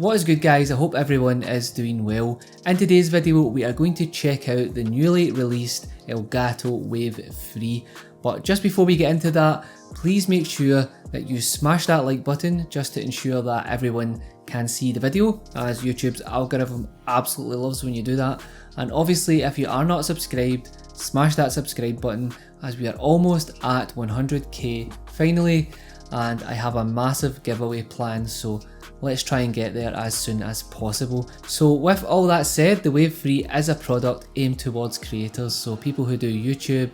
What is good guys, I hope everyone is doing well. In today's video we are going to check out the newly released Elgato Wave 3. But just before we get into that, please make sure that you smash that like button just to ensure that everyone can see the video, as YouTube's algorithm absolutely loves when you do that. And obviously if you are not subscribed, smash that subscribe button as we are almost at 100k finally, and I have a massive giveaway planned, so let's try and get there as soon as possible. So with all that said, the Wave 3 is a product aimed towards creators, so people who do YouTube,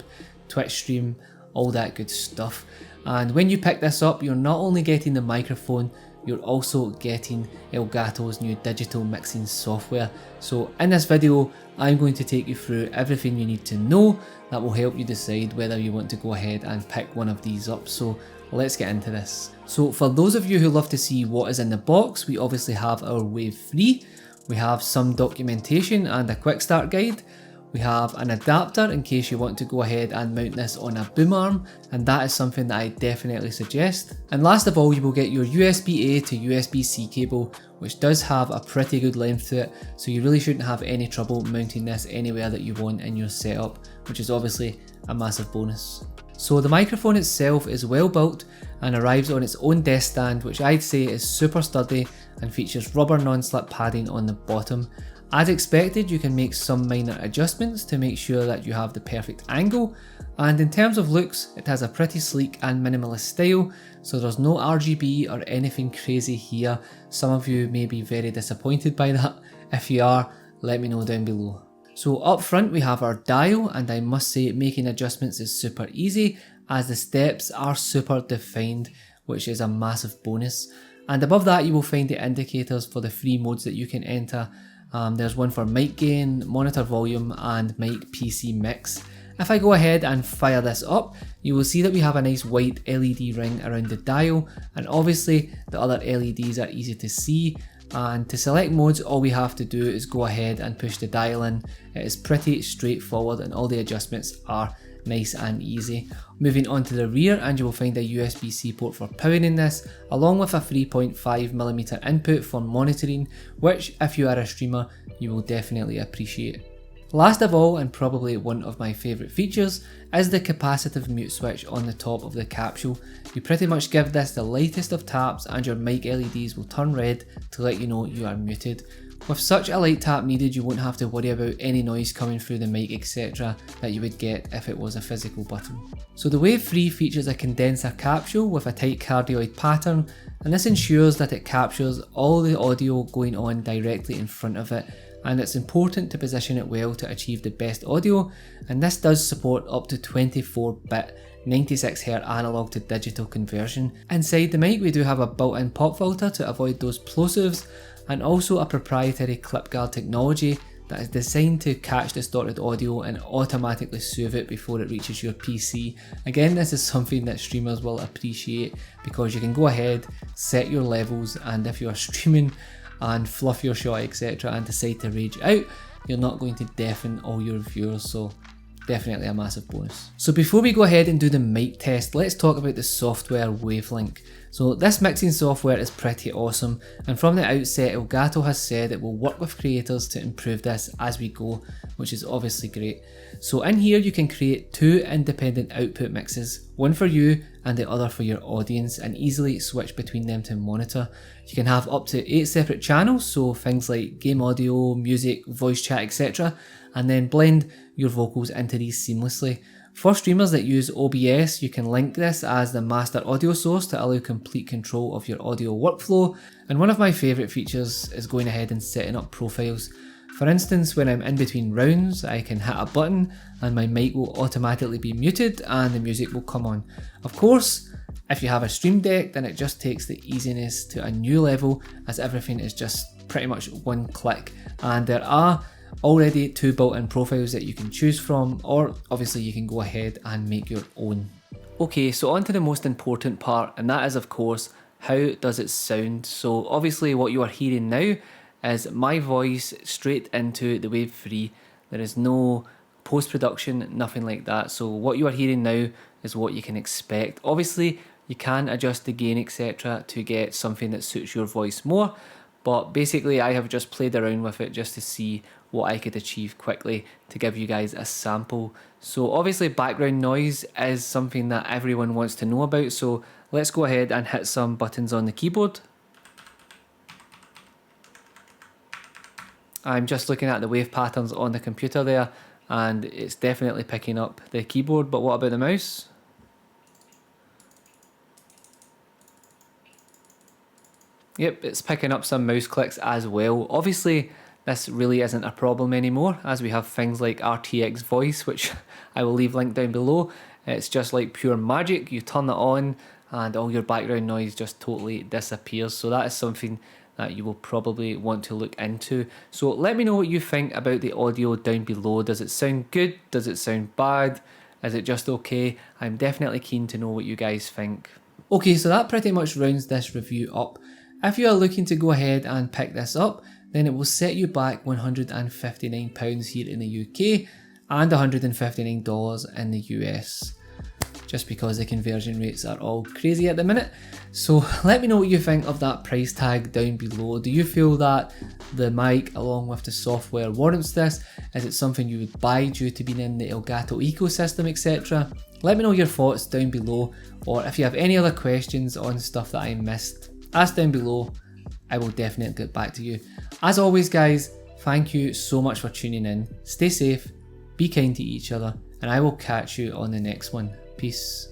Twitch stream, all that good stuff. And when you pick this up, you're not only getting the microphone, you're also getting Elgato's new digital mixing software. So in this video, I'm going to take you through everything you need to know that will help you decide whether you want to go ahead and pick one of these up. So let's get into this. So for those of you who love to see what is in the box, we obviously have our Wave 3. We have some documentation and a quick start guide. We have an adapter in case you want to go ahead and mount this on a boom arm, and that is something that I definitely suggest. And last of all, you will get your USB-A to USB-C cable, which does have a pretty good length to it, so you really shouldn't have any trouble mounting this anywhere that you want in your setup, which is obviously a massive bonus. So the microphone itself is well built and arrives on its own desk stand, which I'd say is super sturdy and features rubber non-slip padding on the bottom. As expected, you can make some minor adjustments to make sure that you have the perfect angle, and in terms of looks, it has a pretty sleek and minimalist style, so there's no RGB or anything crazy here. Some of you may be very disappointed by that. If you are, let me know down below. So up front we have our dial, and I must say making adjustments is super easy as the steps are super defined, which is a massive bonus. And above that you will find the indicators for the 3 modes that you can enter. There's one for mic gain, monitor volume and mic PC mix. If I go ahead and fire this up, you will see that we have a nice white LED ring around the dial, and obviously the other LEDs are easy to see. And to select modes, all we have to do is go ahead and push the dial in. It is pretty straightforward and all the adjustments are nice and easy. Moving on to the rear, and you will find a USB-C port for powering this, along with a 3.5mm input for monitoring, which if you are a streamer, you will definitely appreciate. Last of all, and probably one of my favourite features, is the capacitive mute switch on the top of the capsule. You pretty much give this the lightest of taps and your mic LEDs will turn red to let you know you are muted. With such a light tap needed, you won't have to worry about any noise coming through the mic etc. that you would get if it was a physical button. So the Wave 3 features a condenser capsule with a tight cardioid pattern, and this ensures that it captures all the audio going on directly in front of it, and it's important to position it well to achieve the best audio, and this does support up to 24-bit 96Hz analog to digital conversion. Inside the mic we do have a built-in pop filter to avoid those plosives, and also a proprietary clip guard technology that is designed to catch distorted audio and automatically soothe it before it reaches your PC. Again, this is something that streamers will appreciate because you can go ahead, set your levels, and if you are streaming and fluff your shot etc. and decide to rage out, you're not going to deafen all your viewers, so definitely a massive bonus. So before we go ahead and do the mic test, let's talk about the software Wave Link. So this mixing software is pretty awesome, and from the outset Elgato has said it will work with creators to improve this as we go, which is obviously great. So in here you can create 2 independent output mixes, one for you and the other for your audience, and easily switch between them to monitor. You can have up to 8 separate channels, so things like game audio, music, voice chat etc, and then blend your vocals into these seamlessly. For streamers that use OBS, you can link this as the master audio source to allow complete control of your audio workflow, and one of my favourite features is going ahead and setting up profiles. For instance, when I'm in between rounds, I can hit a button and my mic will automatically be muted and the music will come on. Of course, if you have a Stream Deck, then it just takes the easiness to a new level, as everything is just pretty much one click, and there are already 2 built-in profiles that you can choose from, or obviously you can go ahead and make your own. Okay, so on to the most important part, and that is of course, how does it sound? So obviously what you are hearing now is my voice straight into the Wave 3. There is no post-production, nothing like that. So what you are hearing now is what you can expect. Obviously you can adjust the gain etc. to get something that suits your voice more, but basically I have just played around with it just to see what I could achieve quickly to give you guys a sample. So obviously background noise is something that everyone wants to know about, so let's go ahead and hit some buttons on the keyboard. I'm just looking at the wave patterns on the computer there, and it's definitely picking up the keyboard, but what about the mouse? Yep, it's picking up some mouse clicks as well. Obviously, this really isn't a problem anymore, as we have things like RTX voice, which I will leave linked down below. It's just like pure magic. You turn it on and all your background noise just totally disappears. So that is something that you will probably want to look into. So let me know what you think about the audio down below. Does it sound good? Does it sound bad? Is it just okay? I'm definitely keen to know what you guys think. Okay, so that pretty much rounds this review up. If you are looking to go ahead and pick this up, then it will set you back £159 here in the UK and $159 in the US, just because the conversion rates are all crazy at the minute. So let me know what you think of that price tag down below. Do you feel that the mic along with the software warrants this? Is it something you would buy due to being in the Elgato ecosystem, etc.? Let me know your thoughts down below, or if you have any other questions on stuff that I missed, ask down below. I will definitely get back to you. As always guys, thank you so much for tuning in. Stay safe, be kind to each other, and I will catch you on the next one. Peace.